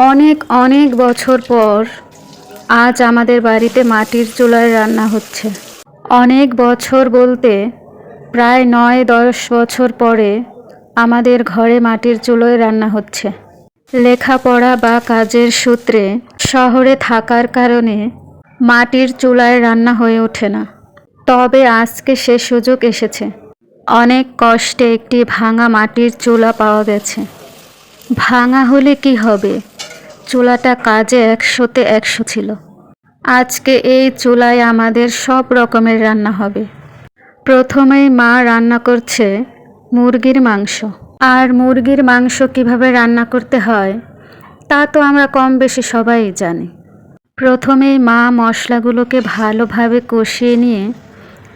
অনেক অনেক বছর পর আজ আমাদের বাড়িতে মাটির চুলায় রান্না হচ্ছে। অনেক বছর বলতে প্রায় ৯-১০ বছর পরে আমাদের ঘরে মাটির চুলোয় রান্না হচ্ছে। লেখাপড়া বা কাজের সূত্রে শহরে থাকার কারণে মাটির চুলায় রান্না হয়ে ওঠে না। তবে আজকে সে সুযোগ এসেছে। অনেক কষ্টে একটি ভাঙা মাটির চুলা পাওয়া গেছে। ভাঙা হলে কি হবে, চুলাটা কাজে ১০০-তে ১০০ ছিল। আজকে এই চুলায় আমাদের সব রকমের রান্না হবে। প্রথমেই মা রান্না করছে মুরগির মাংস। আর মুরগির মাংস কিভাবে রান্না করতে হয় তা তো আমরা কম বেশি সবাই জানি। প্রথমেই মা মশলাগুলোকে ভালোভাবে কষিয়ে নিয়ে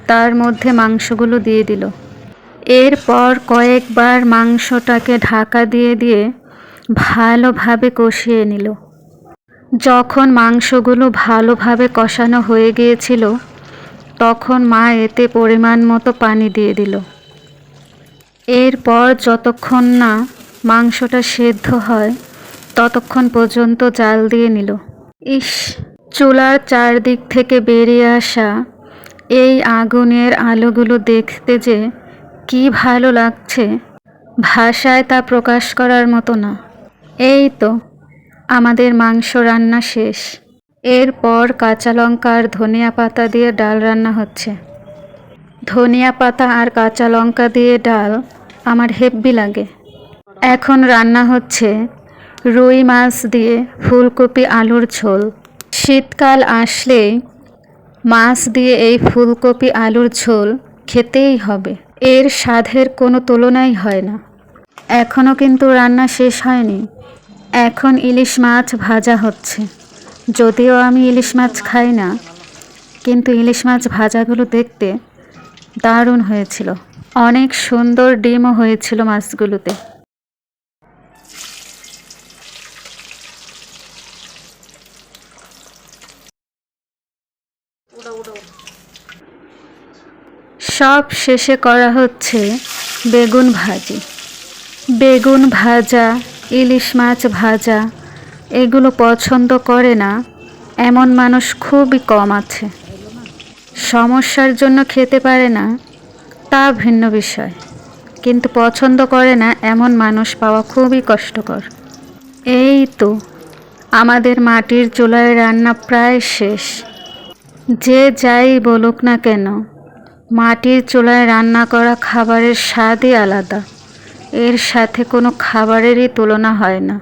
তার মধ্যে মাংসগুলো দিয়ে দিল। এরপর কয়েকবার মাংসটাকে ঢাকা দিয়ে দিয়ে ভালোভাবে কষিয়ে নিল। যখন মাংসগুলো ভালোভাবে কষানো হয়ে গিয়েছিল তখন মা এতে পরিমাণ মতো পানি দিয়ে দিল। এরপর যতক্ষণ না মাংসটা সেদ্ধ হয় ততক্ষণ পর্যন্ত জাল দিয়ে নিল। ইস, চুলার চারদিক থেকে বেরিয়ে আসা এই আগুনের আলোগুলো দেখতে যে কি ভালো লাগছে, ভাষায় তা প্রকাশ করার মতো না। এই তো আমাদের মাংস রান্না শেষ। এরপর কাঁচা লঙ্কা আর ধনিয়া পাতা দিয়ে ডাল রান্না হচ্ছে। ধনিয়া পাতা আর কাঁচা লঙ্কা দিয়ে ডাল আমার হেব্বি লাগে। এখন রান্না হচ্ছে রুই মাছ দিয়ে ফুলকপি আলুর ঝোল। শীতকাল আসলেই মাছ দিয়ে এই ফুলকপি আলুর ঝোল খেতেই হবে। এর স্বাদের কোনো তুলনাই হয় না। এখনও কিন্তু রান্না শেষ হয়নি। এখন ইলিশ মাছ ভাজা হচ্ছে। যদিও আমি ইলিশ মাছ খাই না, কিন্তু ইলিশ মাছ ভাজাগুলো দেখতে দারুণ হয়েছিল। অনেক সুন্দর ডিমও হয়েছিল মাছগুলোতে। সব শেষে করা হচ্ছে বেগুন ভাজি। বেগুন ভাজা, ইলিশ মাছ ভাজা এগুলো পছন্দ করে না এমন মানুষ খুবই কম আছে। সমস্যার জন্য খেতে পারে না তা ভিন্ন বিষয়, কিন্তু পছন্দ করে না এমন মানুষ পাওয়া খুবই কষ্টকর। এই তো আমাদের মাটির চুলায় রান্না প্রায় শেষ। যে যাই বলুক না কেন, মাটির চুলায় রান্না করা খাবারের স্বাদই আলাদা। এর সাথে কোনো খাবারেরই তুলনা হয় না।